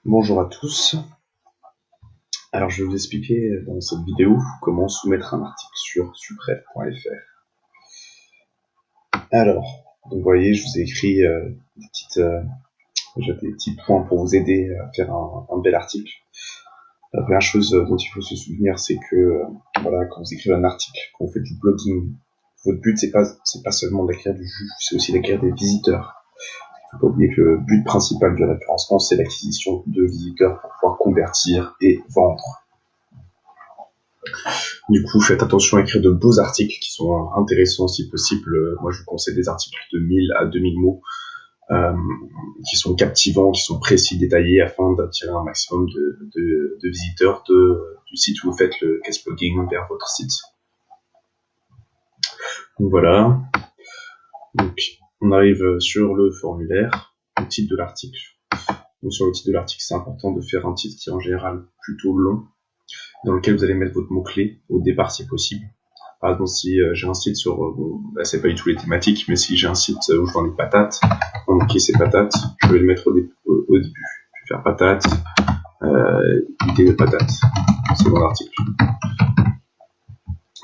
Bonjour à tous. Alors je vais vous expliquer dans cette vidéo comment soumettre un article sur supref.fr. Alors, donc vous voyez, je vous ai écrit des petits points pour vous aider à faire un bel article. La première chose dont il faut se souvenir, c'est que voilà, quand vous écrivez un article, quand vous faites du blogging, votre but c'est pas seulement d'acquérir du jus, c'est aussi d'acquérir des visiteurs. Il ne faut pas oublier que le but principal du référencement, c'est l'acquisition de visiteurs pour pouvoir convertir et vendre. Du coup, faites attention à écrire de beaux articles qui sont intéressants si possible. Moi, je vous conseille des articles de 1000 à 2000 mots qui sont captivants, qui sont précis, détaillés afin d'attirer un maximum de visiteurs du site où vous faites le guest blogging vers votre site. Donc voilà. Donc, on arrive sur le formulaire, le titre de l'article. Donc sur le titre de l'article, c'est important de faire un titre qui est en général plutôt long, dans lequel vous allez mettre votre mot-clé au départ si possible. Par exemple, si j'ai un site sur, bon, là c'est pas du tout les thématiques, mais si j'ai un site où je vends des patates, mon mot-clé c'est patates, je vais le mettre au début. Je vais faire patates, idée de patates, c'est mon article.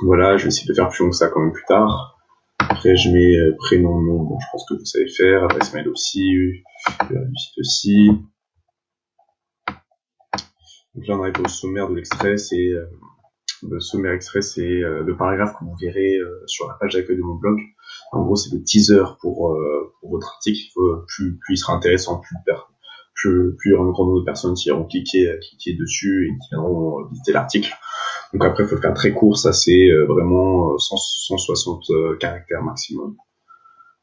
Voilà, je vais essayer de faire plus long que ça quand même plus tard. Après, je mets prénom, nom, bon, je pense que vous savez faire, adresse mail aussi, du site aussi. Donc là, on arrive au sommaire de l'extrait, c'est le sommaire extrait, c'est le paragraphe que vous verrez sur la page d'accueil de mon blog. En gros, c'est le teaser pour votre article. Plus il sera intéressant, plus il y aura un grand nombre de personnes qui iront cliquer dessus et qui viendront visiter l'article. Donc après, il faut le faire très court, ça c'est vraiment 160 caractères maximum.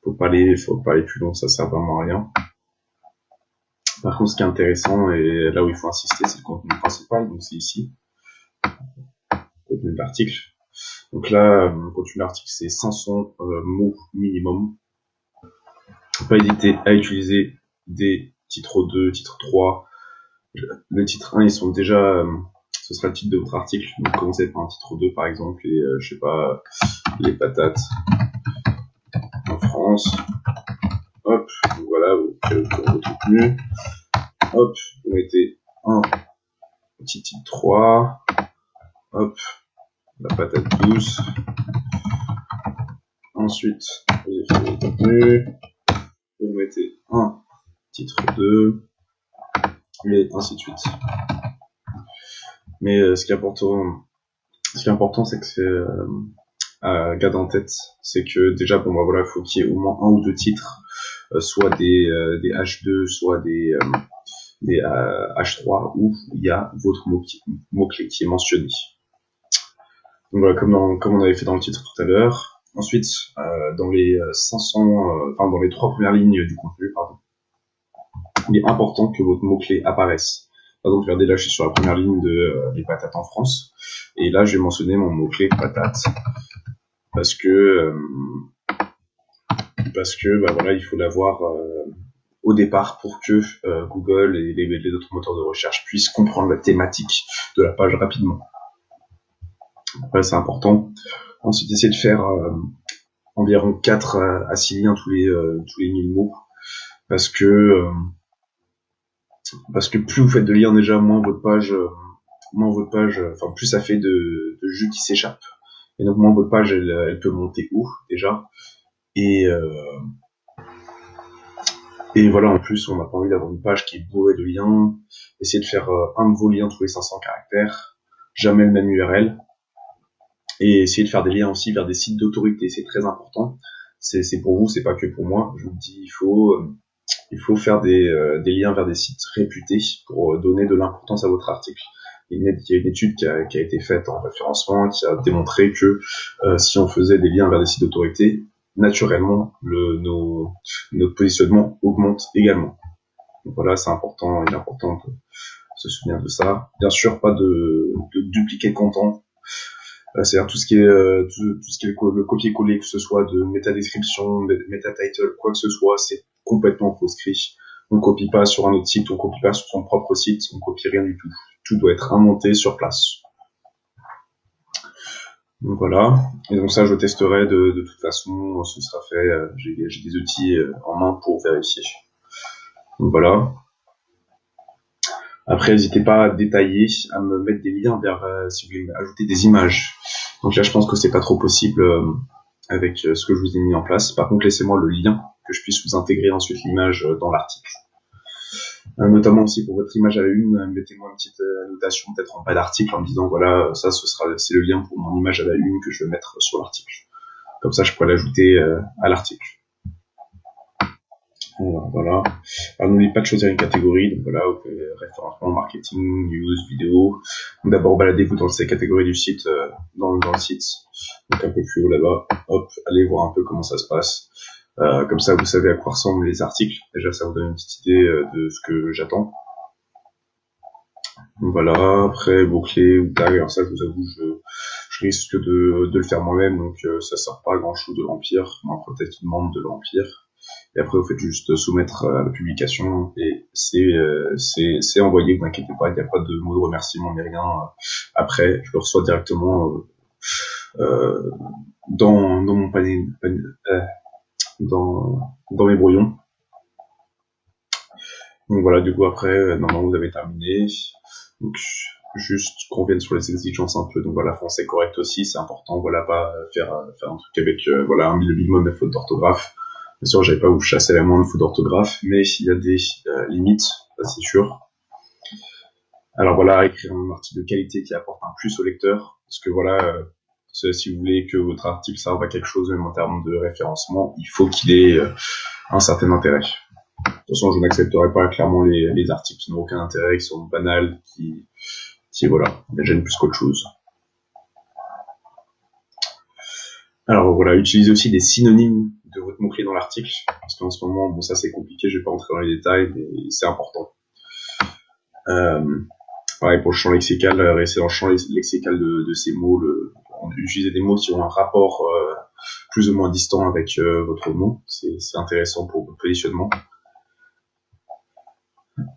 Faut pas aller plus long, ça sert vraiment à rien. Par contre, ce qui est intéressant et là où il faut insister, c'est le contenu principal, donc c'est ici. Contenu de l'article. Donc là, le contenu de l'article, c'est 500 mots minimum. Faut pas hésiter à utiliser des titres 2, titre 3. Le titre 1, ils sont déjà... ce sera le titre de votre article. Donc commencez par un titre 2, par exemple, et je sais pas, les patates en France. Hop, donc voilà, vous créez votre contenu. Hop, vous mettez un petit titre 3. Hop, la patate douce. Ensuite, vous écrivez le contenu. Vous mettez un titre 2. Et ainsi de suite. Mais ce qui est important, c'est que c'est à garder en tête, c'est que déjà, bon, bah, voilà, faut qu'il y ait au moins un ou deux titres, soit des H2, soit des H3, où il y a votre mot-clé qui est mentionné. Donc voilà, comme on avait fait dans le titre tout à l'heure. Ensuite, dans les 500, dans les 3 premières lignes du contenu, pardon, il est important que votre mot-clé apparaisse. Par exemple, regardez, là, je suis sur la première ligne de les patates en France. Et là, je vais mentionner mon mot-clé patate. Parce que bah voilà, il faut l'avoir au départ pour que Google et les autres moteurs de recherche puissent comprendre la thématique de la page rapidement. Après, c'est important. Ensuite, essayez de faire environ 4 à 6 liens tous les 1000 mots. Parce que plus vous faites de liens déjà, moins votre page, plus ça fait de jus qui s'échappe. Et donc moins votre page, elle peut monter haut déjà. Et voilà, en plus, on n'a pas envie d'avoir une page qui est bourrée de liens. Essayez de faire un de vos liens tous les 500 caractères, jamais le même URL. Et essayez de faire des liens aussi vers des sites d'autorité, c'est très important. C'est pour vous, c'est pas que pour moi. Je vous le dis, il faut faire des liens vers des sites réputés pour donner de l'importance à votre article. Il y a une étude qui a été faite en référencement qui a démontré que si on faisait des liens vers des sites d'autorité, naturellement, notre positionnement augmente également. Donc voilà, c'est important, il est important de se souvenir de ça. Bien sûr, pas de dupliquer de content. C'est-à-dire tout ce qui est le copier-coller, que ce soit de métadescription, méta-title, quoi que ce soit, c'est complètement proscrit. On copie pas sur un autre site, on copie pas sur son propre site, on copie rien du tout. Tout doit être inventé sur place. Donc voilà. Et donc ça, je testerai de toute façon, ce sera fait. J'ai des outils en main pour vérifier. Donc voilà. Après, n'hésitez pas à détailler, à me mettre des liens vers si vous voulez ajouter des images. Donc là, je pense que c'est pas trop possible avec ce que je vous ai mis en place. Par contre, laissez-moi le lien que je puisse vous intégrer ensuite l'image dans l'article. Notamment aussi pour votre image à la une, mettez-moi une petite annotation peut-être en bas d'article en me disant voilà, ça c'est le lien pour mon image à la une que je vais mettre sur l'article. Comme ça, je pourrais l'ajouter à l'article. Voilà. Alors, n'oubliez pas de choisir une catégorie. Donc voilà, référencement, marketing, news, vidéo. D'abord, baladez-vous dans ces catégories du site, dans le site. Donc un peu plus haut là-bas. Hop, allez voir un peu comment ça se passe. Comme ça, vous savez à quoi ressemblent les articles. Déjà, ça vous donne une petite idée de ce que j'attends. Voilà. Après, mots-clés ou tags. Alors ça, je vous avoue, je risque de le faire moi-même. Donc ça sert pas à grand-chose de l'Empire. On peut-être qu'il demande de l'Empire. Et après, vous faites juste soumettre à la publication et c'est envoyé, vous inquiétez pas, il n'y a pas de mot de remerciement ni rien. Après, je le reçois directement dans mon panier, dans mes brouillons. Donc voilà, du coup après, normalement vous avez terminé. Donc juste qu'on vienne sur les exigences un peu. Donc voilà, français correct aussi, c'est important. Voilà, pas faire un truc avec voilà le minimum de fautes d'orthographe. Bien sûr, j'avais pas vous chasser la moindre faute d'orthographe, mais il y a des limites, ça c'est sûr. Alors voilà, écrire un article de qualité qui apporte un plus au lecteur, parce que voilà, si vous voulez que votre article serve à quelque chose, même en termes de référencement, il faut qu'il ait un certain intérêt. De toute façon, je n'accepterai pas clairement les articles qui n'ont aucun intérêt, qui sont banals, qui voilà, me gênent plus qu'autre chose. Alors voilà, utilisez aussi des synonymes de votre mot-clé dans l'article, parce qu'en ce moment, bon ça c'est compliqué, je vais pas rentrer dans les détails, mais c'est important. Pareil pour le champ lexical, rester dans le champ lexical de ces mots, utiliser des mots qui ont un rapport plus ou moins distant avec votre mot, c'est intéressant pour votre positionnement.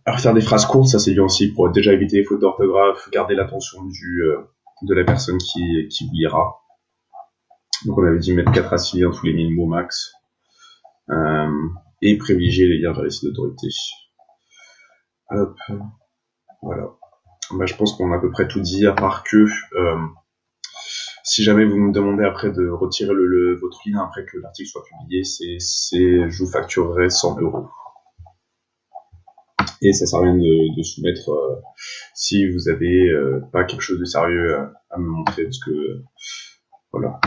Alors faire des phrases courtes, ça c'est bien aussi pour déjà éviter les fautes d'orthographe, garder l'attention de la personne qui vous lira. Donc on avait dit mettre 4 à 6 liens tous les 1000 mots max. Et privilégier les liens vers les sites d'autorité. Hop, voilà. Bah, je pense qu'on a à peu près tout dit, à part que si jamais vous me demandez après de retirer votre lien après que l'article soit publié, je vous facturerai 100 €. Et ça sert à rien de soumettre si vous avez pas quelque chose de sérieux à me montrer, parce que voilà.